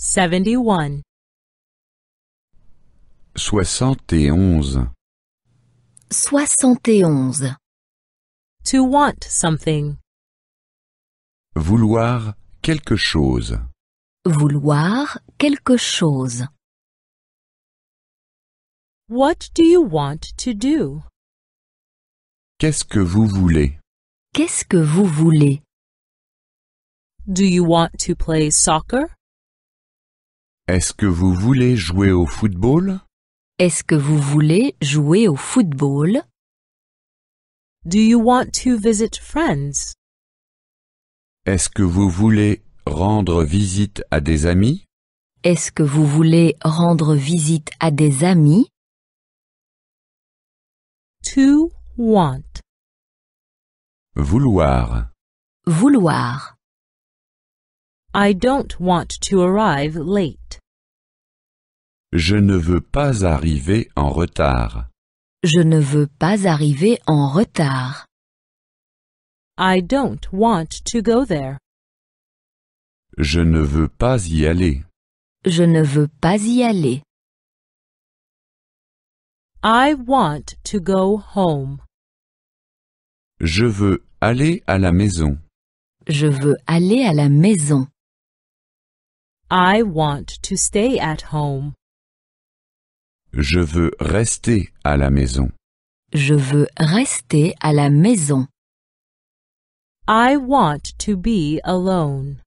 71. 71. 71. To want something. Vouloir quelque chose. Vouloir quelque chose. What do you want to do? Qu'est-ce que vous voulez? Qu'est-ce que vous voulez? Do you want to play soccer? Est-ce que vous voulez jouer au football? Est-ce que vous voulez jouer au football? Do you want to visit friends? Est-ce que vous voulez rendre visite à des amis? Est-ce que vous voulez rendre visite à des amis? To want. Vouloir. Vouloir. I don't want to arrive late. Je ne veux pas arriver en retard. Je ne veux pas arriver en retard. I don't want to go there. Je ne veux pas y aller. Je ne veux pas y aller. I want to go home. Je veux aller à la maison. Je veux aller à la maison. I want to stay at home. Je veux rester à la maison. Je veux rester à la maison. I want to be alone.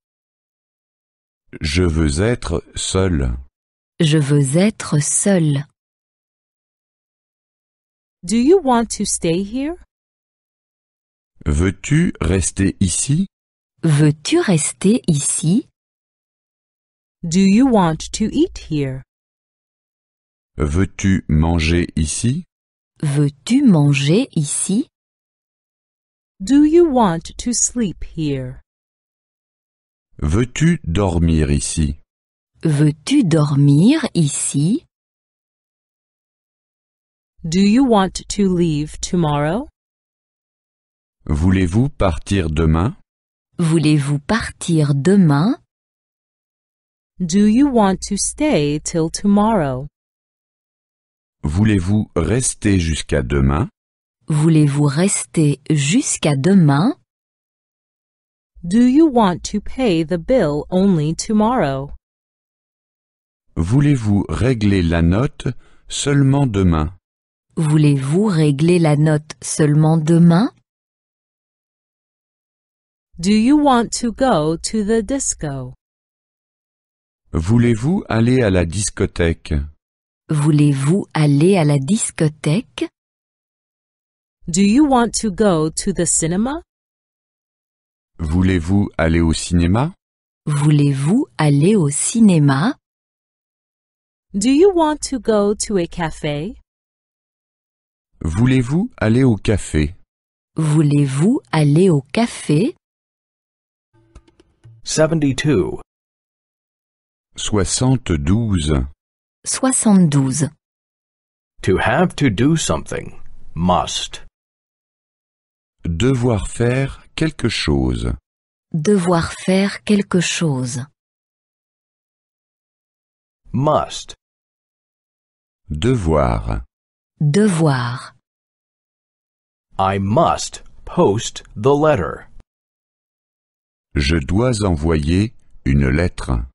Je veux être seul. Je veux être seul. Do you want to stay here? Veux-tu rester ici? Veux-tu rester ici? Do you want to eat here? Veux-tu manger ici? Veux-tu manger ici? Do you want to sleep here? Veux-tu dormir ici? Veux-tu dormir ici? Do you want to leave tomorrow? Voulez-vous partir demain? Voulez-vous partir demain? Do you want to stay till tomorrow? Voulez-vous rester jusqu'à demain? Voulez-vous rester jusqu'à demain? Do you want to pay the bill only tomorrow? Voulez-vous régler la note seulement demain? Voulez-vous régler la note seulement demain? Do you want to go to the disco? Voulez-vous aller à la discothèque? Voulez-vous aller à la discothèque? Do you want to go to the cinema? Voulez-vous aller au cinéma? Voulez-vous aller au cinéma? Do you want to go to a cafe? Voulez-vous aller au café? Voulez-vous aller au café? 72. 72. 72. To have to do something. Must. Devoir faire quelque chose. Devoir faire quelque chose. Must. Devoir. Devoir. I must post the letter. Je dois envoyer une lettre.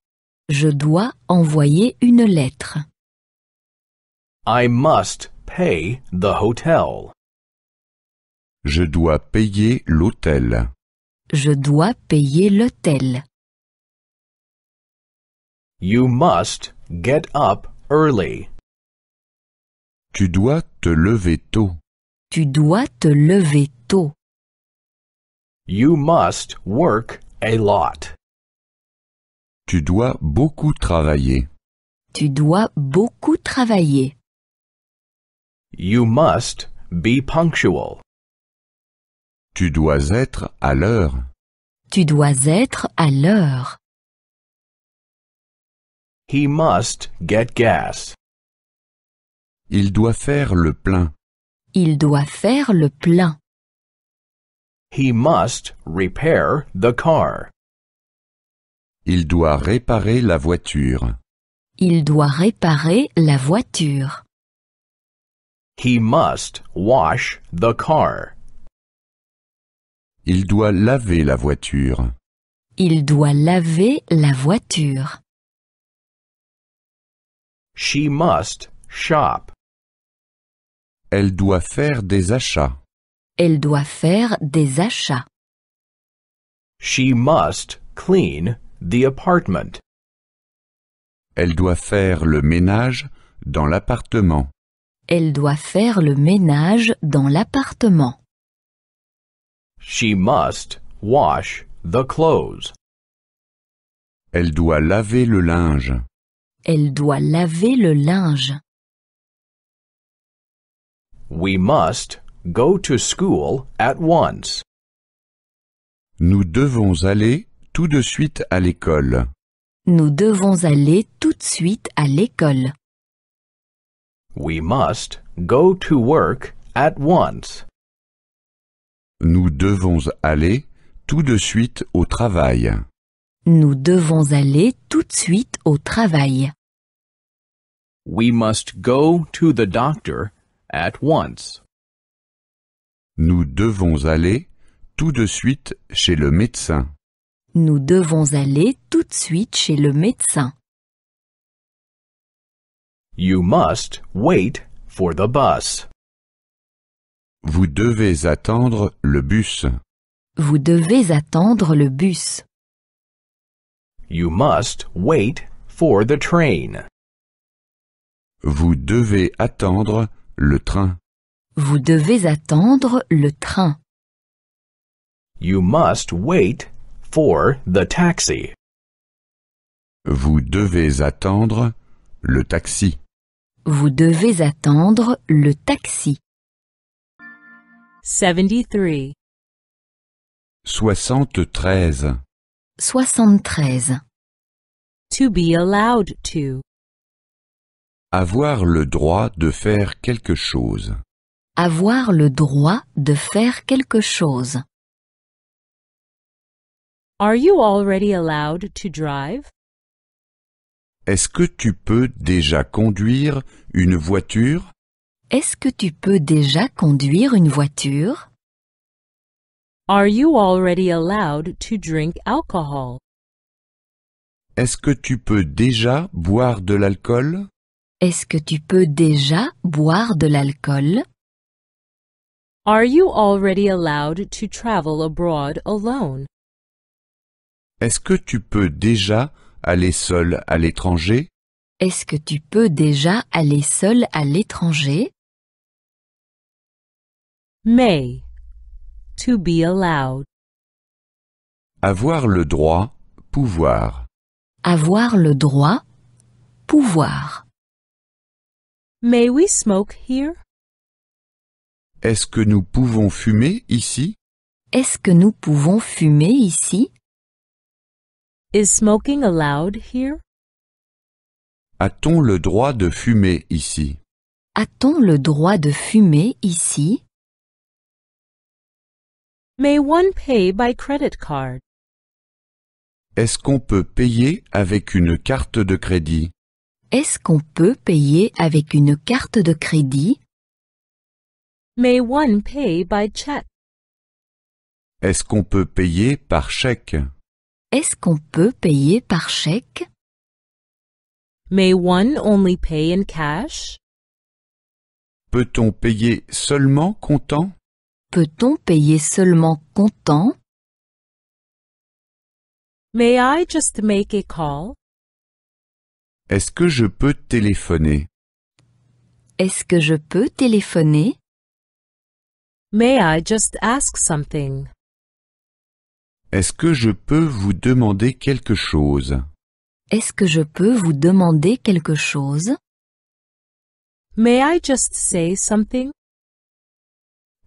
Je dois envoyer une lettre. I must pay the hotel. Je dois payer l'hôtel. Je dois payer l'hôtel. You must get up early. Tu dois te lever tôt. Tu dois te lever tôt. You must work a lot. Tu dois beaucoup travailler. Tu dois beaucoup travailler. You must be punctual. Tu dois être à l'heure. Tu dois être à l'heure. He must get gas. Il doit faire le plein. Il doit faire le plein. He must repair the car. Il doit réparer la voiture. Il doit réparer la voiture. He must wash the car. Il doit laver la voiture. Il doit laver la voiture. She must shop. Elle doit faire des achats. Elle doit faire des achats. She must clean the apartment. Elle doit faire le ménage dans l'appartement. Elle doit faire le ménage dans l'appartement. She must wash the clothes. Elle doit laver le linge. Elle doit laver le linge. We must go to school at once. Nous devons aller tout de suite à l'école. Nous devons aller tout de suite à l'école. We must go to work at once. Nous devons aller tout de suite au travail. Nous devons aller tout de suite au travail. We must go to the doctor at once. Nous devons aller tout de suite chez le médecin. Nous devons aller tout de suite chez le médecin. You must wait for the bus. Vous devez attendre le bus. Vous devez attendre le bus. You must wait for the train. Vous devez attendre le train. Vous devez attendre le train. You must wait for the taxi. Vous devez attendre le taxi. Vous devez attendre le taxi. 73. 73. 73. To be allowed to. Avoir le droit de faire quelque chose. Avoir le droit de faire quelque chose. Are you already allowed to drive? Est-ce que tu peux déjà conduire une voiture? Est-ce que tu peux déjà conduire une voiture? Are you already allowed to drink alcohol? Est-ce que tu peux déjà boire de l'alcool? Est-ce que tu peux déjà boire de l'alcool? Are you already allowed to travel abroad alone? Est-ce que tu peux déjà aller seul à l'étranger? Est-ce que tu peux déjà aller seul à l'étranger? May. To be allowed. Avoir le droit, pouvoir. Avoir le droit, pouvoir. May we smoke here? Est-ce que nous pouvons fumer ici? Est-ce que nous pouvons fumer ici? Is smoking allowed here? A-t-on le droit de fumer ici? A-t-on le droit de fumer ici? May one pay by credit card? Est-ce qu'on peut payer avec une carte de crédit? Est-ce qu'on peut payer avec une carte de crédit? May one pay by check? Est-ce qu'on peut payer par chèque? Est-ce qu'on peut payer par chèque? May one only pay in cash? Peut-on payer seulement comptant? Peut-on payer seulement comptant? May I just make a call? Est-ce que je peux téléphoner? Est-ce que je peux téléphoner? May I just ask something? Est-ce que je peux vous demander quelque chose? Est-ce que je peux vous demander quelque chose? May I just say something?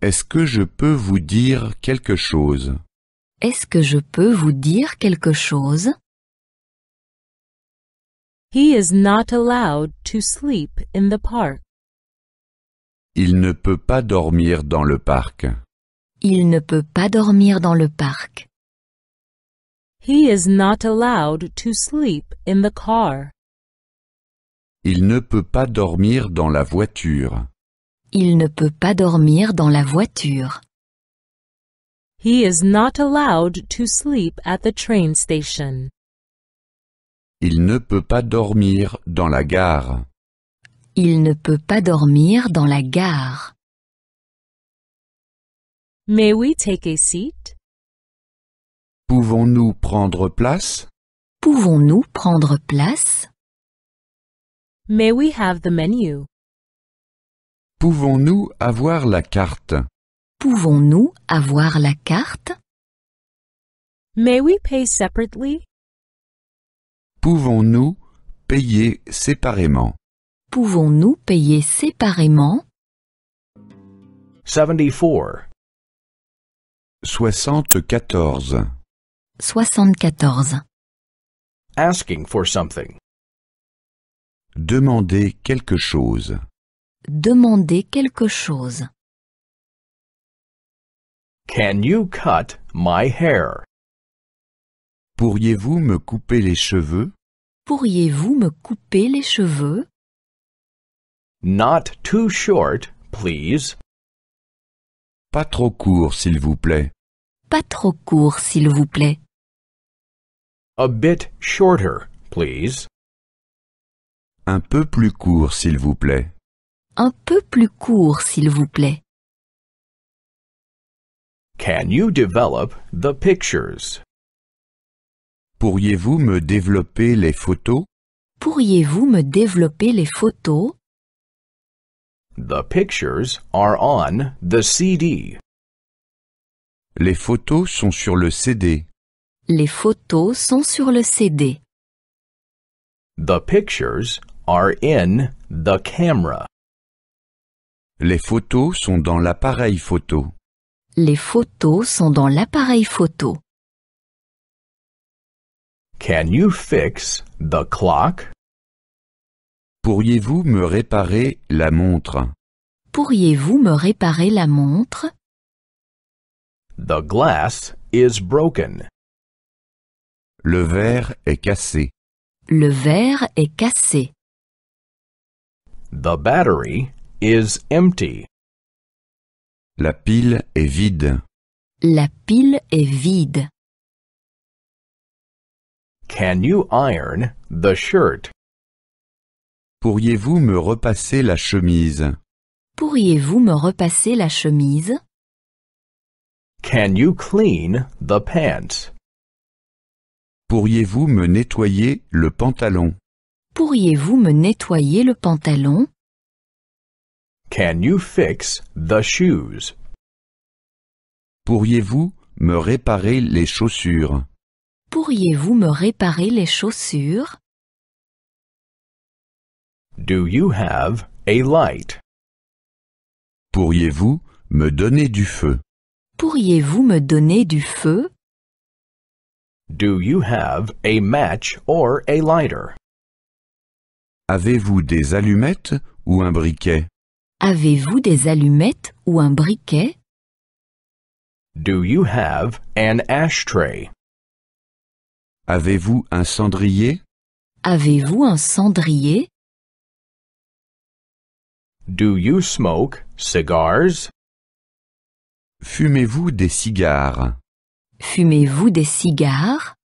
Est-ce que je peux vous dire quelque chose? Est-ce que je peux vous dire quelque chose? He is not allowed to sleep in the park. Il ne peut pas dormir dans le parc. Il ne peut pas dormir dans le parc. He is not allowed to sleep in the car. Il ne peut pas dormir dans la voiture. Il ne peut pas dormir dans la voiture. He is not allowed to sleep at the train station. Il ne peut pas dormir dans la gare. Il ne peut pas dormir dans la gare. May we take a seat? Pouvons-nous prendre place? Pouvons-nous prendre place? May we have the menu? Pouvons-nous avoir la carte? Pouvons-nous avoir la carte? May we pay separately? Pouvons-nous payer séparément? Pouvons-nous payer séparément? 74. 74. 74. Asking for something. Demander quelque chose. Demander quelque chose. Can you cut my hair? Pourriez-vous me couper les cheveux? Pourriez-vous me couper les cheveux? Not too short, please. Pas trop court, s'il vous plaît. Pas trop court, s'il vous plaît. A bit shorter, please. Un peu plus court, s'il vous plaît. Un peu plus court, s'il vous plaît. Can you develop the pictures? Pourriez-vous me développer les photos? Pourriez-vous me développer les photos? The pictures are on the CD. Les photos sont sur le CD. Les photos sont sur le CD. The pictures are in the camera. Les photos sont dans l'appareil photo. Les photos sont dans l'appareil photo. Can you fix the clock? Pourriez-vous me réparer la montre? Pourriez-vous me réparer la montre? The glass is broken. Le verre est cassé. Le verre est cassé. The battery is empty. La pile est vide. La pile est vide. Can you iron the shirt? Pourriez-vous me repasser la chemise? Pourriez-vous me repasser la chemise? Can you clean the pants? Pourriez-vous me nettoyer le pantalon? Pourriez-vous me nettoyer le pantalon? Can you fix the shoes? Pourriez-vous me réparer les chaussures? Pourriez-vous me réparer les chaussures? Do you have a light? Pourriez-vous me donner du feu? Pourriez-vous me donner du feu? Do you have a match or a lighter? Avez-vous des allumettes ou un briquet? Avez-vous des allumettes ou un briquet? Do you have an ashtray? Avez-vous un cendrier? Avez-vous un cendrier? Do you smoke cigars? Fumez-vous des cigares? Fumez-vous des cigares?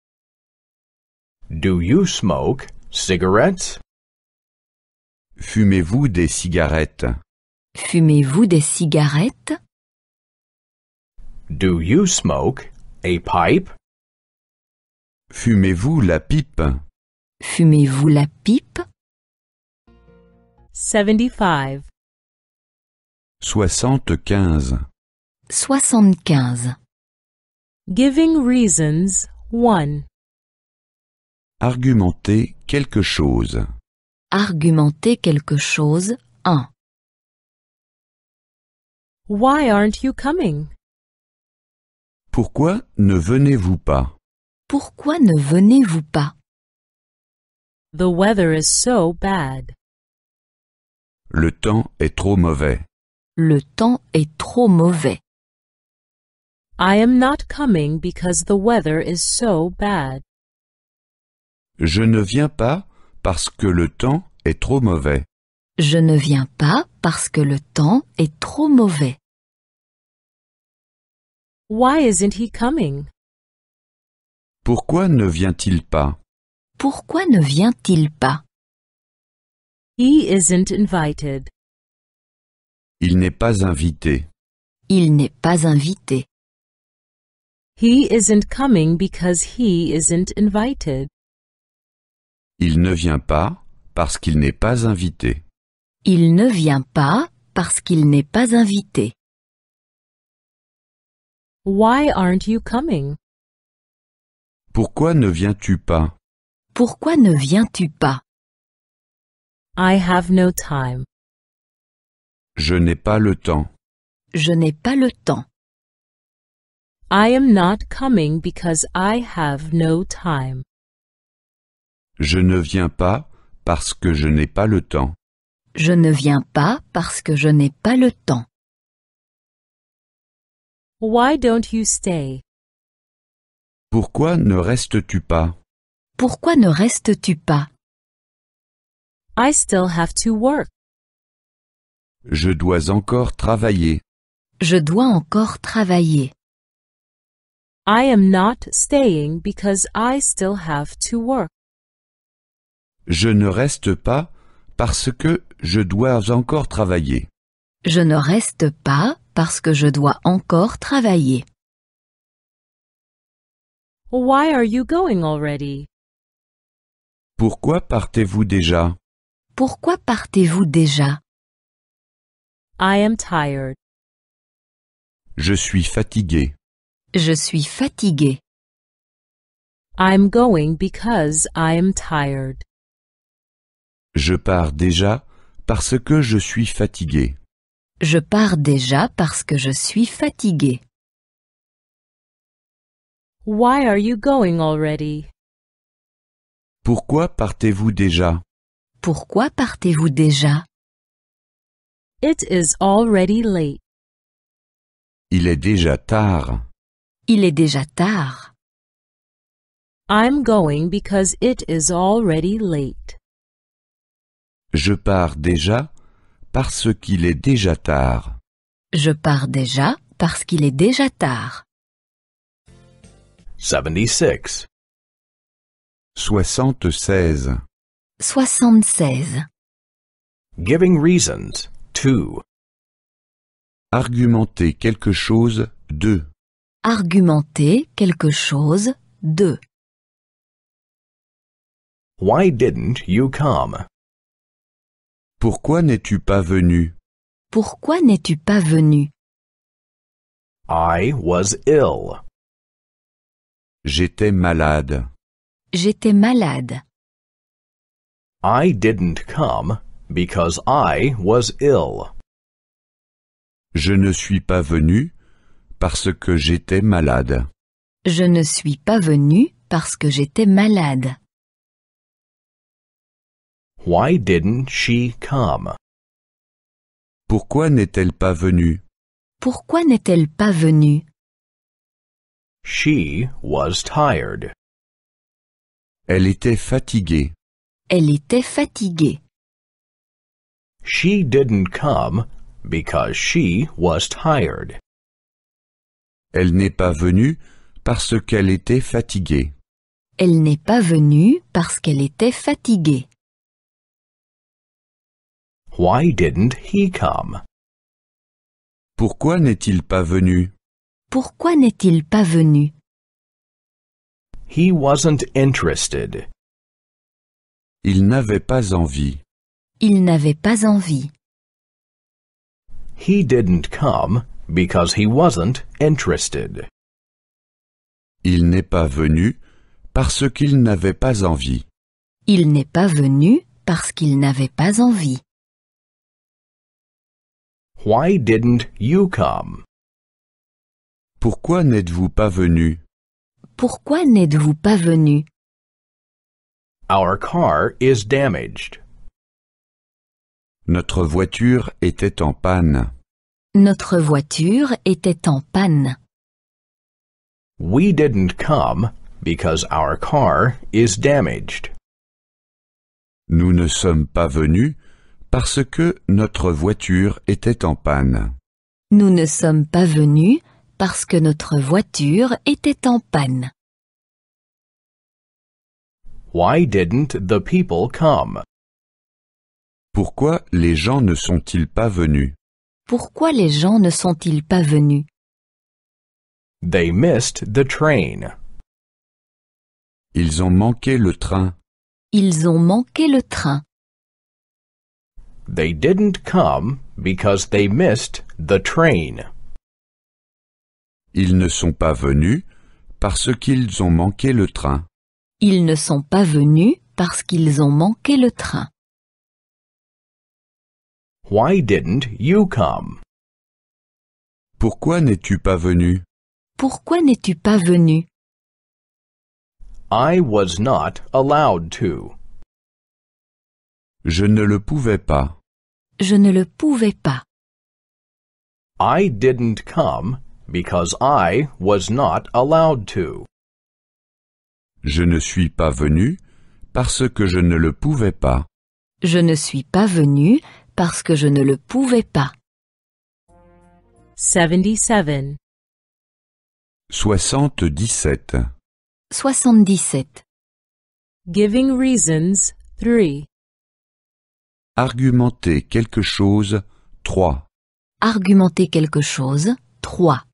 Do you smoke cigarettes? Fumez-vous des cigarettes? Fumez-vous des cigarettes? Do you smoke a pipe? Fumez-vous la pipe? Fumez-vous la pipe? 75. 75. 75. Giving reasons 1. Argumenter quelque chose. Argumenter quelque chose 1. Why aren't you coming? Pourquoi ne venez-vous pas? Pourquoi ne venez-vous pas? The weather is so bad. Le temps est trop mauvais. Le temps est trop mauvais. I am not coming because the weather is so bad. Je ne viens pas parce que le temps est trop mauvais. Je ne viens pas parce que le temps est trop mauvais. Why isn't he coming? Pourquoi ne vient-il pas? Pourquoi ne vient-il pas? He isn't invited. Il n'est pas invité. Il n'est pas invité. He isn't coming because he isn't invited. Il ne vient pas parce qu'il n'est pas invité. Il ne vient pas parce qu'il n'est pas invité. Why aren't you coming? Pourquoi ne viens-tu pas? Pourquoi ne viens-tu pas? I have no time. Je n'ai pas le temps. Je n'ai pas le temps. I am not coming because I have no time. Je ne viens pas parce que je n'ai pas le temps. Je ne viens pas parce que je n'ai pas le temps. Why don't you stay? Pourquoi ne restes-tu pas? Pourquoi ne restes-tu pas? I still have to work. Je dois encore travailler. Je dois encore travailler. I am not staying because I still have to work. Je ne reste pas parce que je dois encore travailler. Je ne reste pas parce que je dois encore travailler. Why are you going already? Pourquoi partez-vous déjà? Pourquoi partez-vous déjà? I am tired. Je suis fatigué. Je suis fatigué. I'm going because I am tired. Je pars déjà parce que je suis fatigué. Je pars déjà parce que je suis fatigué. Why are you going already? Pourquoi partez-vous déjà? Pourquoi partez-vous déjà? It is already late. Il est déjà tard. Il est déjà tard. I'm going because it is already late. Je pars déjà parce qu'il est déjà tard. Je pars déjà parce qu'il est déjà tard. 76. 76. 76. Giving reasons. 2. Argumenter quelque chose. 2. Argumenter quelque chose. 2. Why didn't you come? Pourquoi n'es-tu pas venu? Pourquoi n'es-tu pas venu? I was ill. J'étais malade. J'étais malade. I didn't come because I was ill. Je ne suis pas venu parce que j'étais malade. Je ne suis pas venu parce que j'étais malade. Why didn't she come? Pourquoi n'est-elle pas venue? Pourquoi n'est-elle pas venue? She was tired. Elle était fatiguée. Elle était fatiguée. She didn't come because she was tired. Elle n'est pas venue parce qu'elle était fatiguée. Elle n'est pas venue parce qu'elle était fatiguée. Why didn't he come? Pourquoi n'est-il pas venu? Pourquoi n'est-il pas venu? He wasn't interested. Il n'avait pas envie. Il n'avait pas envie. He didn't come because he wasn't interested. Il n'est pas venu parce qu'il n'avait pas envie. Il n'est pas venu parce qu'il n'avait pas envie. Why didn't you come? Pourquoi n'êtes-vous pas venu? Pourquoi n'êtes-vous pas venu? Our car is damaged. Notre voiture était en panne. Notre voiture était en panne. We didn't come because our car is damaged. Nous ne sommes pas venus parce que notre voiture était en panne. Nous ne sommes pas venus parce que notre voiture était en panne. Why didn't the people come? Pourquoi les gens ne sont-ils pas venus? Pourquoi les gens ne sont-ils pas venus? They missed the train. Ils ont manqué le train. Ils ont manqué le train. They didn't come because they missed the train. Ils ne sont pas venus parce qu'ils ont manqué le train. Ils ne sont pas venus parce qu'ils ont manqué le train. Why didn't you come? Pourquoi n'es-tu pas venu? Pourquoi n'es-tu pas venu? I was not allowed to. Je ne le pouvais pas. Je ne le pouvais pas. I didn't come because I was not allowed to. Je ne suis pas venu parce que je ne le pouvais pas. Je ne suis pas venu parce que je ne le pouvais pas. 77. 77. 77. Giving reasons 3. Argumenter quelque chose 3. Argumenter quelque chose 3.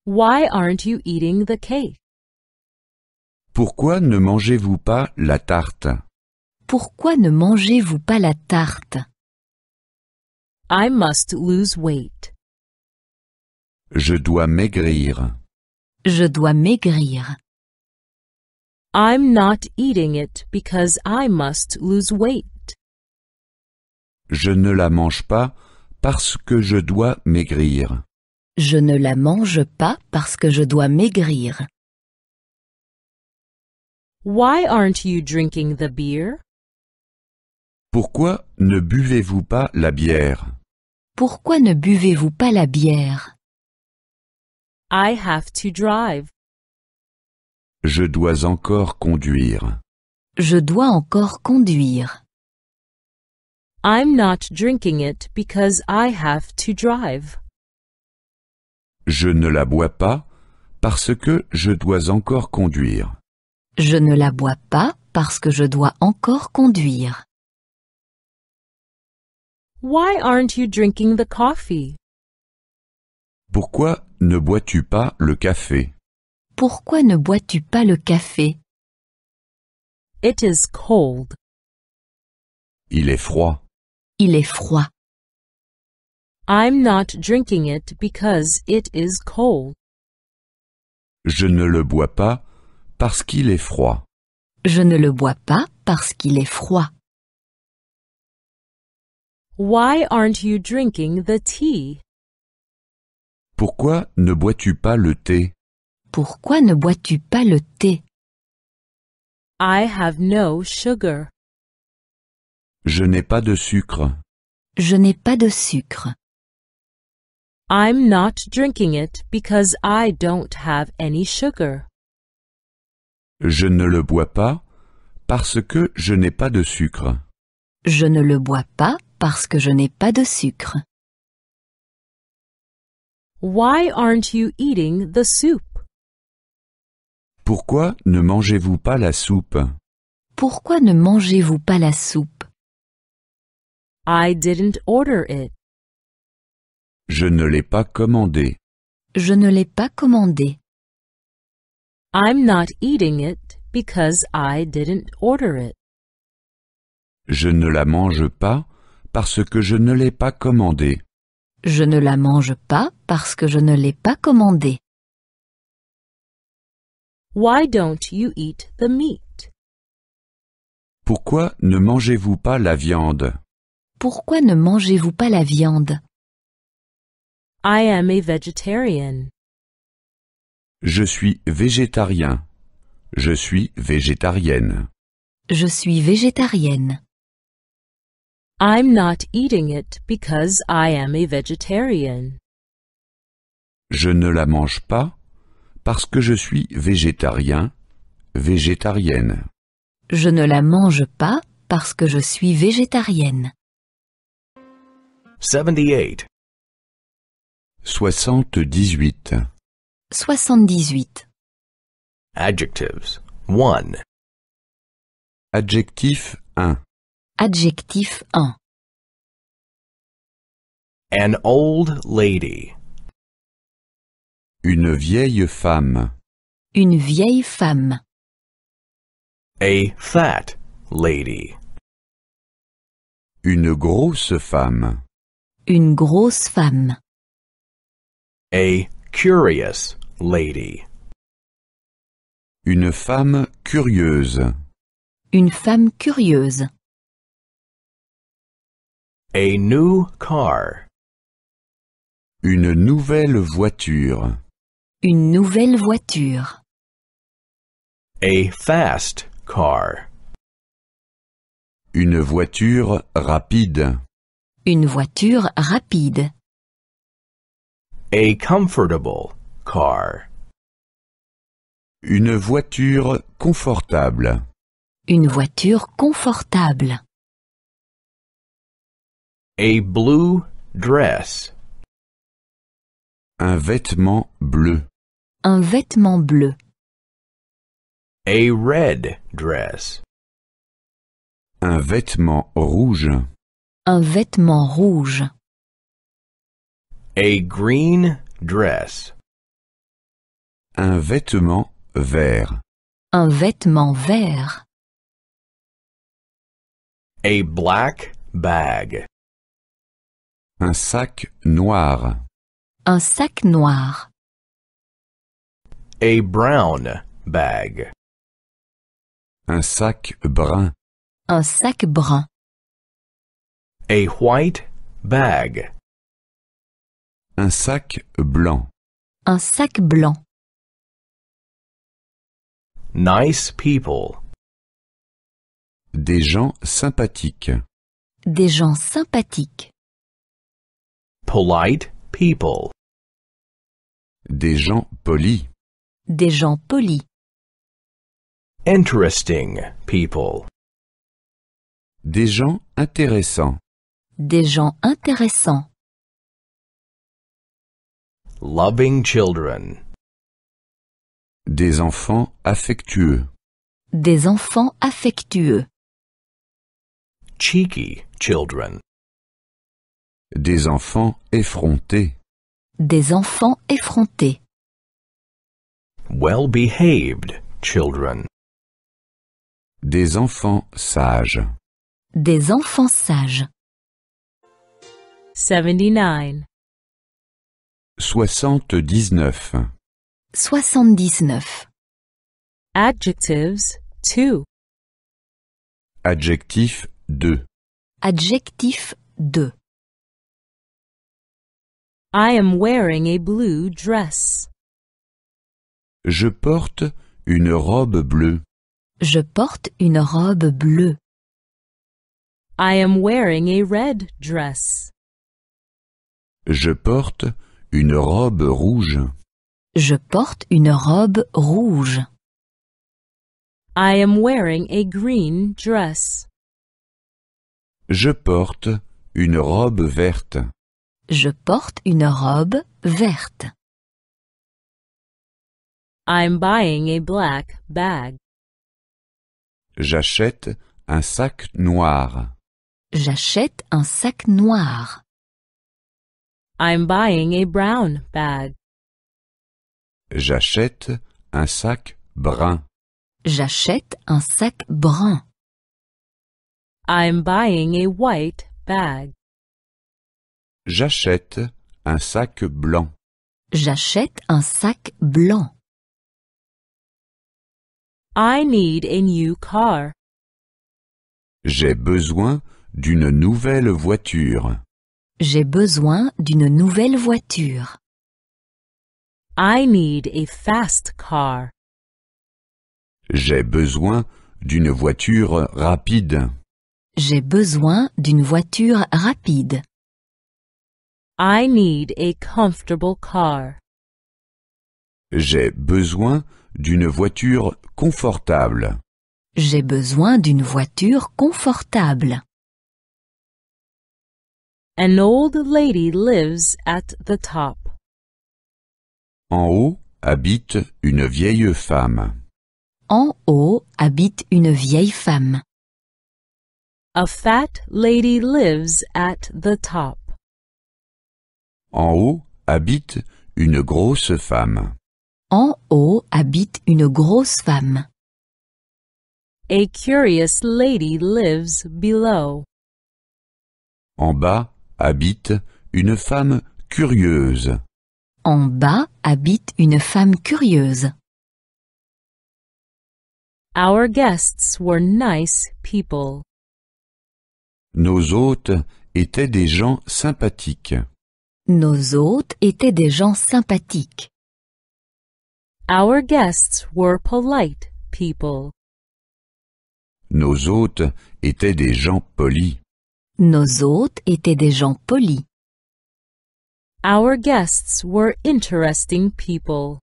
Why aren't you eating the cake? Pourquoi ne mangez-vous pas la tarte? Pourquoi ne mangez-vous pas la tarte? I must lose weight. Je dois maigrir. Je dois maigrir. I'm not eating it because I must lose weight. Je ne la mange pas parce que je dois maigrir. Je ne la mange pas parce que je dois maigrir. Why aren't you drinking the beer? Pourquoi ne buvez-vous pas la bière? Pourquoi ne buvez-vous pas la bière? I have to drive. Je dois encore conduire. Je dois encore conduire. I'm not drinking it because I have to drive. Je ne la bois pas parce que je dois encore conduire. Je ne la bois pas parce que je dois encore conduire. Why aren't you drinking the coffee? Pourquoi ne bois-tu pas le café? Pourquoi ne bois-tu pas le café? It is cold. Il est froid. Il est froid. I'm not drinking it because it is cold. Je ne le bois pas parce qu'il est froid. Je ne le bois pas parce qu'il est froid. Why aren't you drinking the tea? Pourquoi ne bois-tu pas le thé? Pourquoi ne bois-tu pas le thé? I have no sugar. Je n'ai pas de sucre. Je n'ai pas de sucre. I'm not drinking it because I don't have any sugar. Je ne le bois pas parce que je n'ai pas de sucre. Je ne le bois pas parce que je n'ai pas de sucre. Why aren't you eating the soup? Pourquoi ne mangez-vous pas la soupe? Pourquoi ne mangez-vous pas la soupe? I didn't order it. Je ne l'ai pas commandé. Je ne l'ai pas commandé. I'm not eating it because I didn't order it. Je ne la mange pas parce que je ne l'ai pas commandé. Je ne la mange pas parce que je ne l'ai pas commandé. Why don't you eat the meat? Pourquoi ne mangez-vous pas la viande? Pourquoi ne mangez-vous pas la viande? I am a vegetarian. Je suis végétarien. Je suis végétarienne. Je suis végétarienne. I'm not eating it because I am a vegetarian. Je ne la mange pas parce que je suis végétarien, végétarienne. Je ne la mange pas parce que je suis végétarienne. 78. 78. 78. Adjectives. 1. Adjectif 1. Adjectif 1. An old lady. Une vieille femme. Une vieille femme. A fat lady. Une grosse femme. Une grosse femme. A curious lady. Une femme curieuse. Une femme curieuse. A new car. Une nouvelle voiture. Une nouvelle voiture. A fast car. Une voiture rapide. Une voiture rapide. A comfortable car. Une voiture confortable. Une voiture confortable. A blue dress. Un vêtement bleu. Un vêtement bleu. A red dress. Un vêtement rouge. Un vêtement rouge. A green dress. Un vêtement vert. Un vêtement vert. A black bag. Un sac noir. Un sac noir. A brown bag. Un sac brun. Un sac brun. A white bag. Un sac blanc. Un sac blanc. Nice people. Des gens sympathiques. Des gens sympathiques. Polite people. Des gens polis. Des gens polis. Interesting people. Des gens intéressants. Des gens intéressants. Loving children. Des enfants affectueux. Des enfants affectueux. Cheeky children. Des enfants effrontés. Des enfants effrontés. Well-behaved children. Des enfants sages. Des enfants sages. 79. 79. 79. Adjectives 2. Adjectif 2. Adjectif 2. I am wearing a blue dress. Je porte une robe bleue. Je porte une robe bleue. I am wearing a red dress. Je porte une robe rouge. Je porte une robe rouge. I am wearing a green dress. Je porte une robe verte. Je porte une robe verte. I'm buying a black bag. J'achète un sac noir. J'achète un sac noir. I'm buying a brown bag. J'achète un sac brun. J'achète un sac brun. I'm buying a white bag. J'achète un sac blanc. J'achète un sac blanc. I need a new car. J'ai besoin d'une nouvelle voiture. J'ai besoin d'une nouvelle voiture. I need a fast car. J'ai besoin d'une voiture rapide. J'ai besoin d'une voiture rapide. I need a comfortable car. J'ai besoin d'une voiture confortable. J'ai besoin d'une voiture confortable. An old lady lives at the top. En haut habite une vieille femme. En haut habite une vieille femme. A fat lady lives at the top. En haut habite une grosse femme. En haut habite une grosse femme. A curious lady lives below. En bas habite une femme curieuse. En bas habite une femme curieuse. Our guests were nice people. Nos hôtes étaient des gens sympathiques. Nos hôtes étaient des gens sympathiques. Our guests were polite people. Nos hôtes étaient des gens polis. Nos hôtes étaient des gens polis. Our guests were interesting people.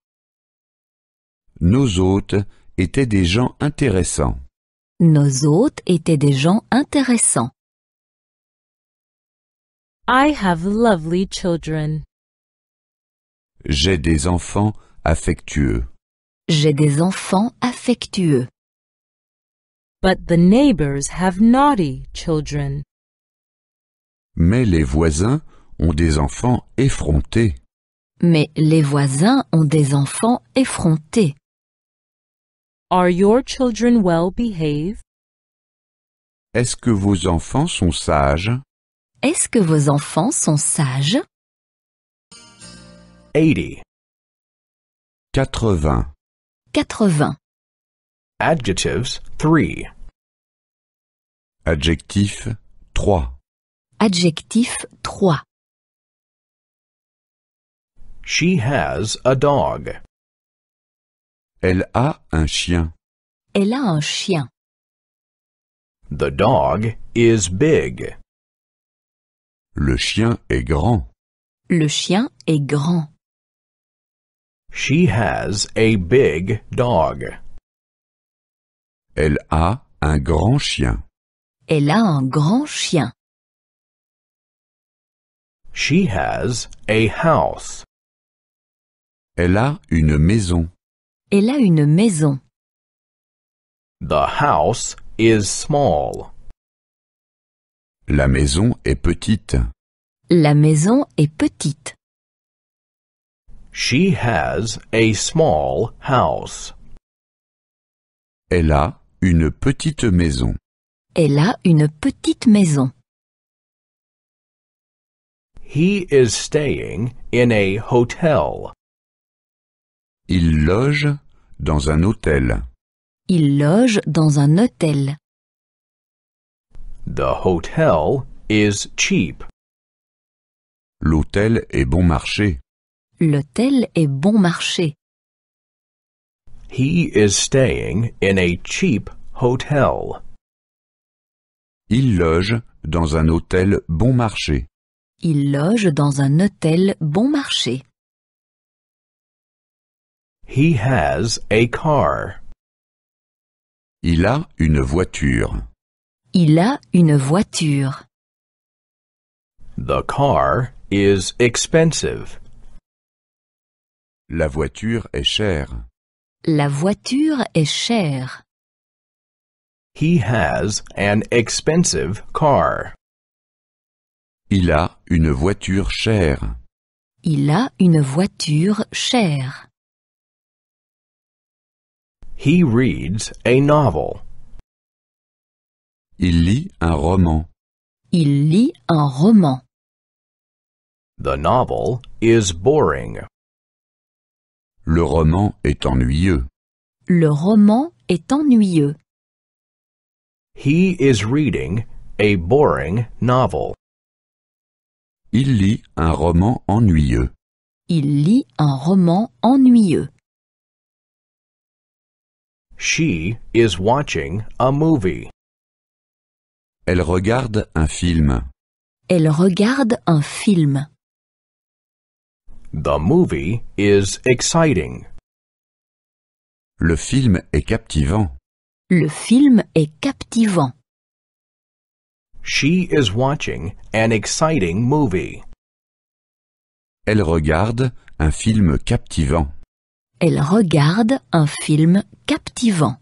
Nos hôtes étaient des gens intéressants. Nos hôtes étaient des gens intéressants. I have lovely children. J'ai des enfants affectueux. J'ai des enfants affectueux. But the neighbors have naughty children. Mais les voisins ont des enfants effrontés. Mais les voisins ont des enfants effrontés. Are your children well behaved? Est-ce que vos enfants sont sages? Est-ce que vos enfants sont sages? 80. 80. 80. Adjectives 3. Adjectif 3. Adjectif 3. She has a dog. Elle a un chien. Elle a un chien. The dog is big. Le chien est grand. Le chien est grand. She has a big dog. Elle a un grand chien. Elle a un grand chien. She has a house. Elle a une maison. Elle a une maison. The house is small. La maison est petite. La maison est petite. She has a small house. Elle a une petite maison. Elle a une petite maison. He is staying in a hotel. Il loge dans un hôtel. Il loge dans un hôtel. The hotel is cheap. L'hôtel est bon marché. L'hôtel est bon marché. He is staying in a cheap hotel. Il loge dans un hôtel bon marché. Il loge dans un hôtel bon marché. He has a car. Il a une voiture. Il a une voiture. The car is expensive. La voiture est chère. La voiture est chère. He has an expensive car. Il a une voiture chère. Il a une voiture chère. He reads a novel. Il lit un roman. Il lit un roman. The novel is boring. Le roman est ennuyeux. Le roman est ennuyeux. He is reading a boring novel. Il lit un roman ennuyeux. Il lit un roman ennuyeux. She is watching a movie. Elle regarde un film. Elle regarde un film. The movie is exciting. Le film est captivant. Le film est captivant. She is watching an exciting movie. Elle regarde un film captivant. Elle regarde un film captivant.